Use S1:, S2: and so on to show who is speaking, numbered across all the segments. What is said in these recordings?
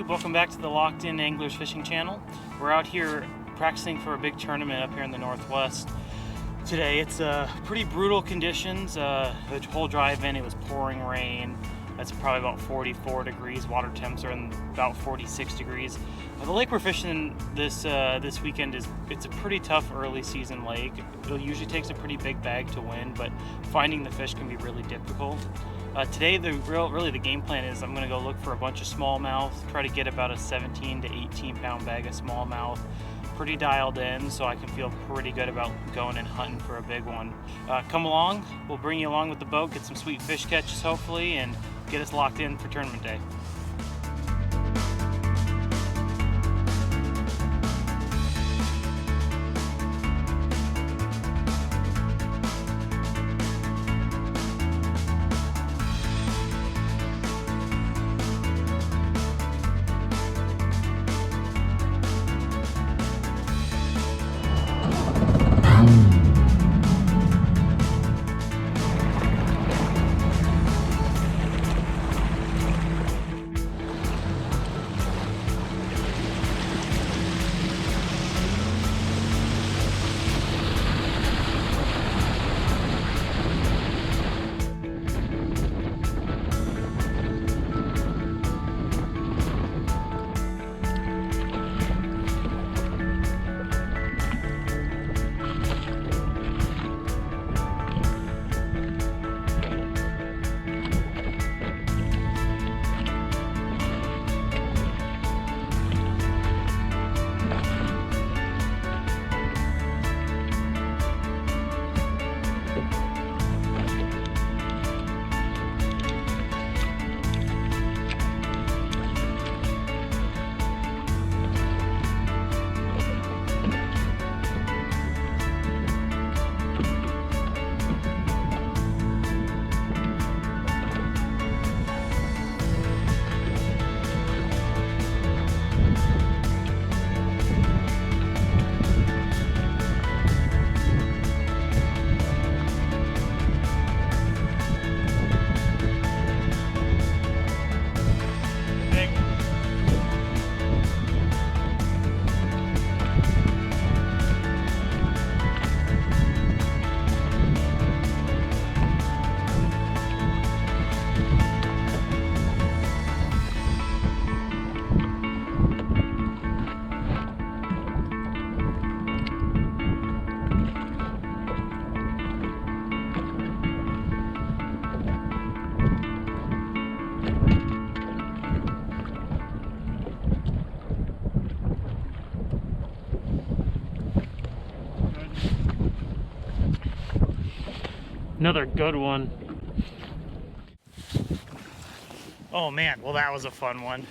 S1: welcome back to the Locked In Anglers Fishing Channel. We're out here practicing for a big tournament up here in the Northwest. Today it's pretty brutal conditions. The whole drive-in, it was pouring rain. It's probably about 44 degrees. Water temps are in about 46 degrees. The lake we're fishing this weekend it's a pretty tough early season lake. It usually takes a pretty big bag to win, but finding the fish can be really difficult. Today the game plan is I'm going to go look for a bunch of smallmouth, try to get about a 17 to 18 pound bag of smallmouth. Pretty dialed in, so I can feel pretty good about going and hunting for a big one. Come along, we'll bring you along with the boat, get some sweet fish catches hopefully, and get us locked in for tournament day. Another good one. Oh man, well that was a fun one.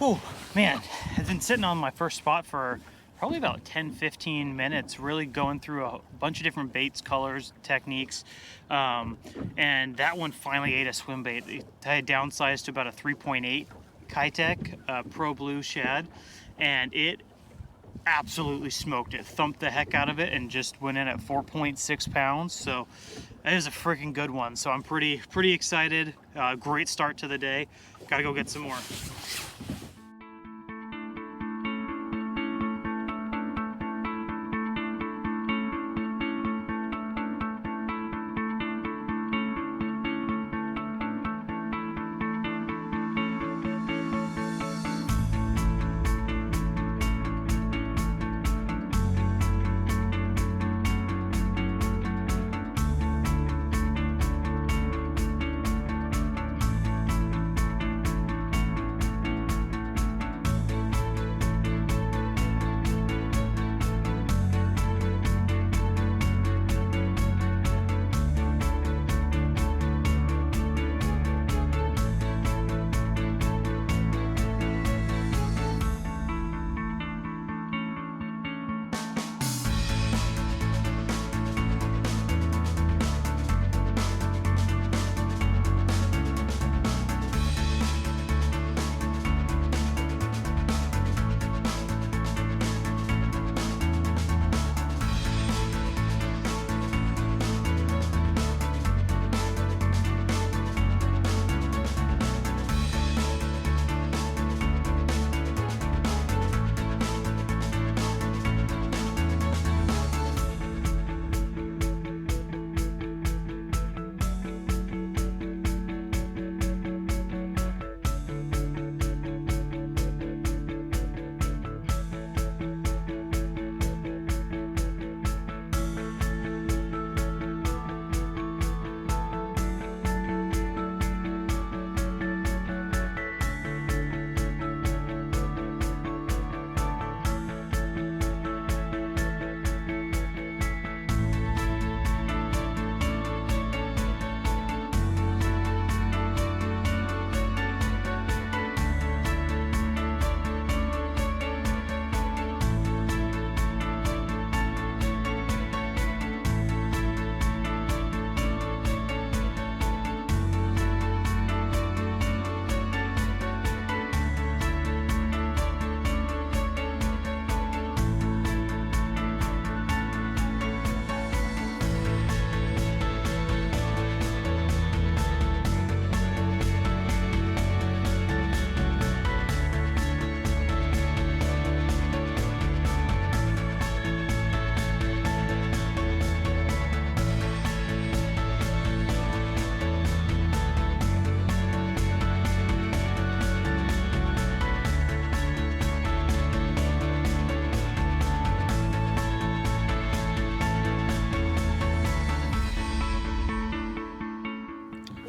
S1: Oh man, I've been sitting on my first spot for probably about 10-15 minutes, really going through a bunch of different baits, colors, techniques, and that one finally ate a swim bait. I had downsized to about a 3.8 Kitech Pro Blue shad, and it absolutely smoked it, thumped the heck out of it, and just went in at 4.6 pounds. So that is a freaking good one. So I'm pretty excited. Great start to the day. Gotta go get some more.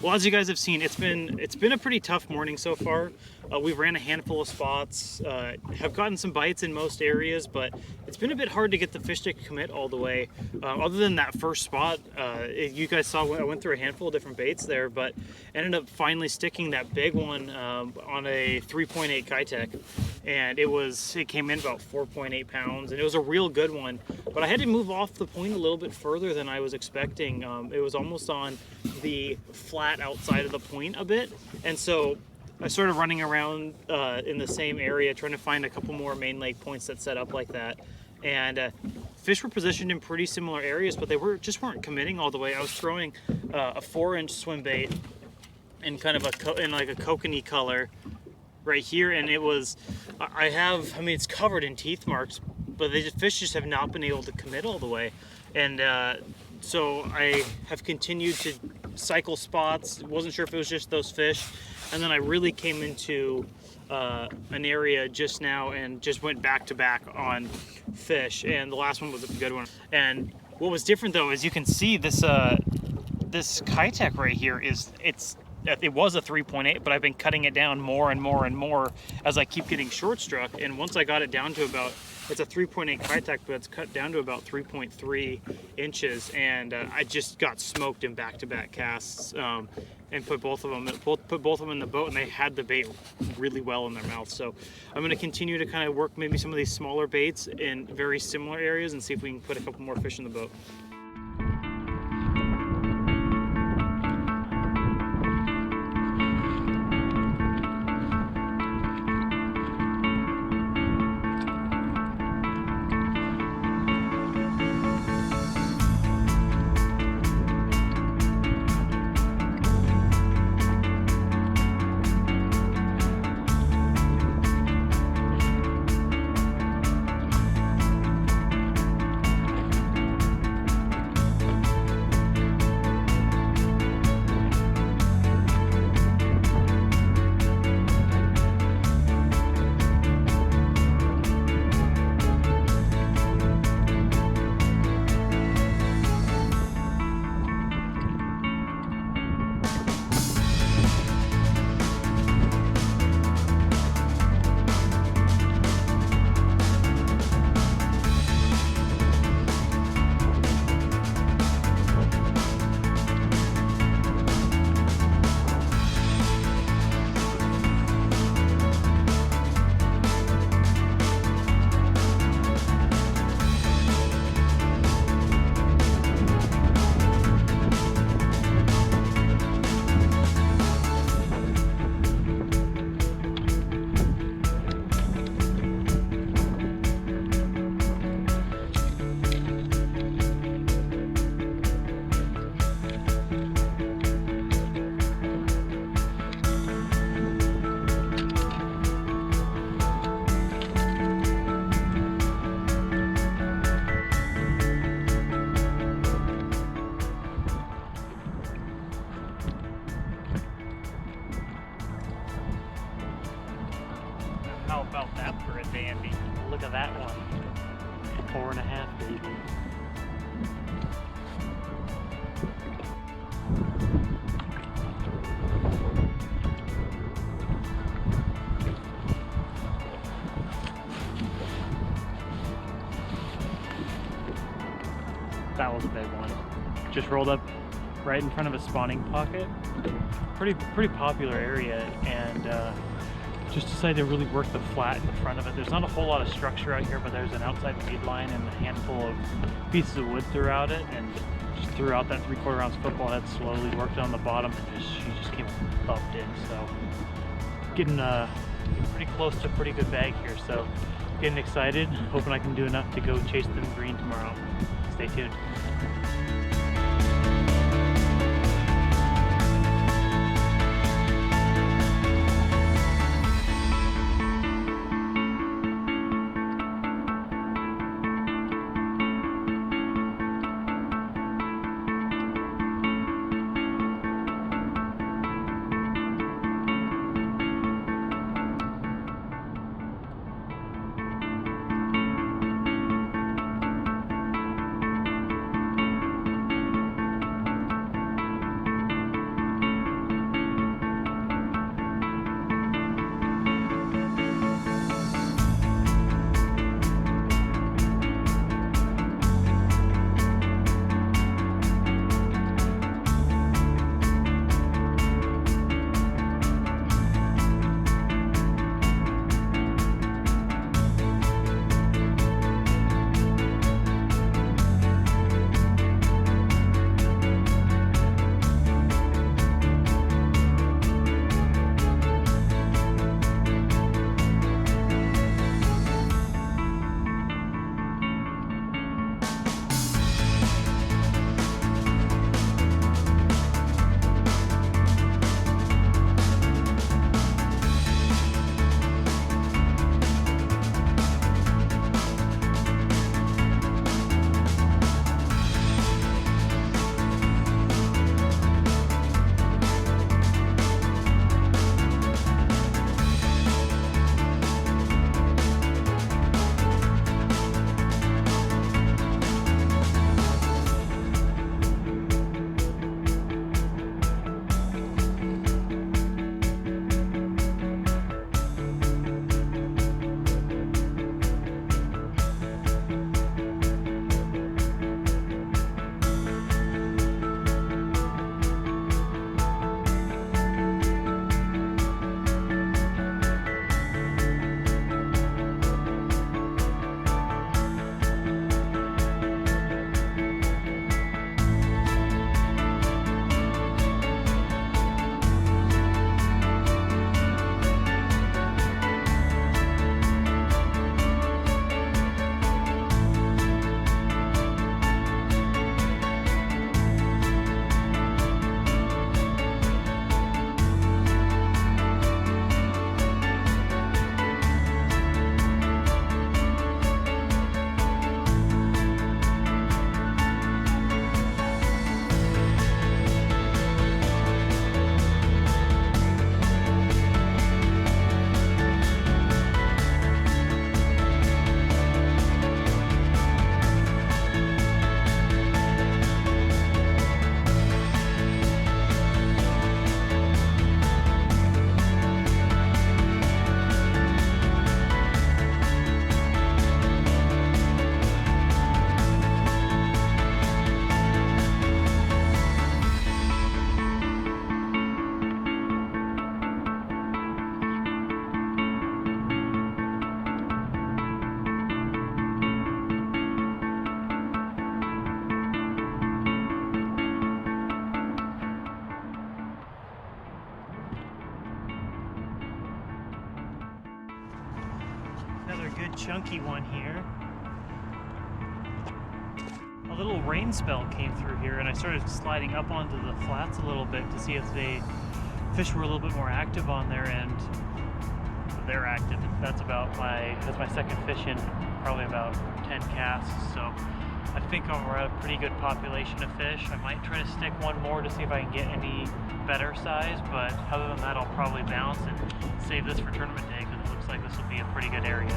S1: Well, as you guys have seen, it's been a pretty tough morning so far. We ran a handful of spots, have gotten some bites in most areas, but it's been a bit hard to get the fish to commit all the way. Other than that first spot, you guys saw I went through a handful of different baits there, but ended up finally sticking that big one on a 3.8 Kitech, and it came in about 4.8 pounds, and it was a real good one. But I had to move off the point a little bit further than I was expecting. It was almost on the flat outside of the point a bit, and so I started running around in the same area trying to find a couple more main lake points that set up like that, and fish were positioned in pretty similar areas, but they weren't committing all the way. I was throwing a 4-inch swim bait in kind of in like a kokanee color right here, and it's covered in teeth marks, but the fish just have not been able to commit all the way, and so I have continued to cycle spots. Wasn't sure if it was just those fish, and then I really came into an area just now and just went back to back on fish, and the last one was a good one. And what was different though is you can see this this Kitech right here it was a 3.8, but I've been cutting it down more and more and more as I keep getting short struck, and once I got it down to about, it's a 3.8 Kitech, but it's cut down to about 3.3 inches, and I just got smoked in back-to-back casts, and put both of them in the boat, and they had the bait really well in their mouth. So I'm going to continue to kind of work maybe some of these smaller baits in very similar areas and see if we can put a couple more fish in the boat. How about that for a dandy? Look at that one. 4.5, baby. That was a big one. Just rolled up right in front of a spawning pocket. Pretty popular area, and just decided to really work the flat in front of it. There's not a whole lot of structure out here, but there's an outside feed line and a handful of pieces of wood throughout it, and just threw out that 3/4 ounce football head slowly, worked on the bottom, and she just came thumped in. So getting pretty close to a pretty good bag here, so getting excited, hoping I can do enough to go chase them green tomorrow. Stay tuned. good chunky one here. A little rain spell came through here and I started sliding up onto the flats a little bit to see if the fish were a little bit more active on there, and they're active. That's my second fish in probably about 10 casts, so I think we're at a pretty good population of fish. I might try to stick one more to see if I can get any better size, but other than that I'll probably bounce and save this for tournament day because it looks like this will be a pretty good area.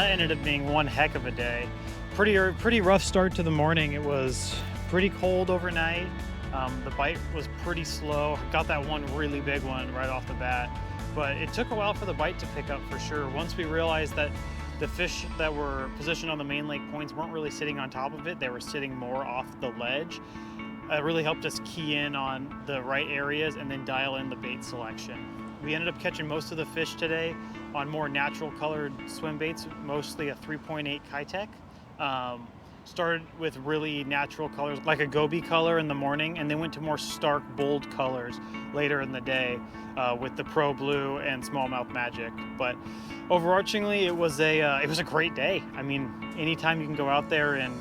S1: Ended up being one heck of a day. Pretty rough start to the morning. It was pretty cold overnight. The bite was pretty slow. Got that one really big one right off the bat, but it took a while for the bite to pick up for sure. Once we realized that the fish that were positioned on the main lake points weren't really sitting on top of it, they were sitting more off the ledge. It really helped us key in on the right areas and then dial in the bait selection. We ended up catching most of the fish today on more natural colored swim baits, mostly a 3.8 Kitech. Started with really natural colors like a goby color in the morning, and then went to more stark, bold colors later in the day with the Pro Blue and Smallmouth Magic. But overarchingly, it was a great day. I mean, anytime you can go out there in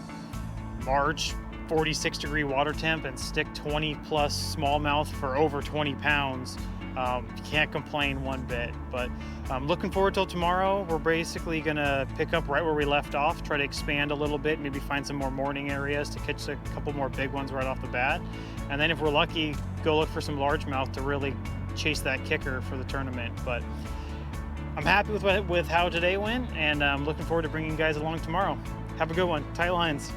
S1: March, 46-degree water temp, and stick 20 plus smallmouth for over 20 pounds, you can't complain one bit. But I'm looking forward till tomorrow. We're basically gonna pick up right where we left off, try to expand a little bit, maybe find some more morning areas to catch a couple more big ones right off the bat. And then if we're lucky, go look for some largemouth to really chase that kicker for the tournament. But I'm happy with how today went, and I'm looking forward to bringing you guys along tomorrow. Have a good one. Tight lines.